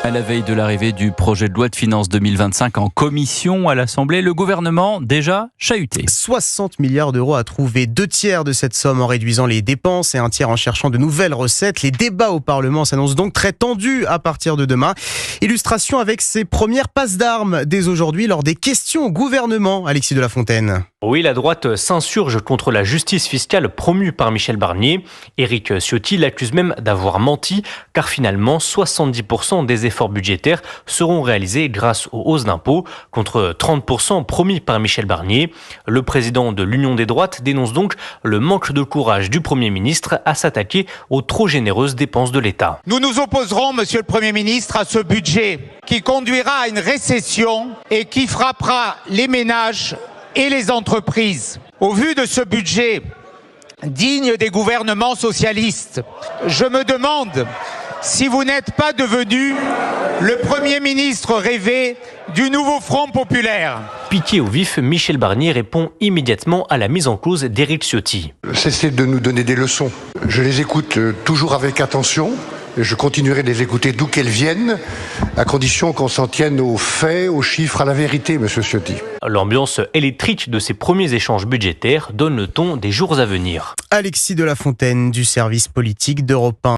À la veille de l'arrivée du projet de loi de finances 2025 en commission à l'Assemblée, le gouvernement déjà chahuté. 60 milliards d'euros à trouver, 2/3 de cette somme en réduisant les dépenses et un tiers en cherchant de nouvelles recettes. Les débats au Parlement s'annoncent donc très tendus à partir de demain. Illustration avec ses premières passes d'armes dès aujourd'hui lors des questions au gouvernement. Alexis de la Fontaine. Oui, la droite s'insurge contre la justice fiscale promue par Michel Barnier. Éric Ciotti l'accuse même d'avoir menti, car finalement 70% des efforts budgétaires seront réalisés grâce aux hausses d'impôts, contre 30% promis par Michel Barnier. Le président de l'Union des droites dénonce donc le manque de courage du Premier ministre à s'attaquer aux trop généreuses dépenses de l'État. Nous nous opposerons, Monsieur le Premier ministre, à ce budget qui conduira à une récession et qui frappera les ménages et les entreprises. Au vu de ce budget digne des gouvernements socialistes, je me demande si vous n'êtes pas devenu le Premier ministre rêvé du nouveau Front populaire. Piqué au vif, Michel Barnier répond immédiatement à la mise en cause d'Éric Ciotti. Cessez de nous donner des leçons. Je les écoute toujours avec attention. Je continuerai de les écouter d'où qu'elles viennent, à condition qu'on s'en tienne aux faits, aux chiffres, à la vérité, monsieur Ciotti. L'ambiance électrique de ces premiers échanges budgétaires donne le ton des jours à venir. Alexis de la Fontaine du service politique d'Europe 1.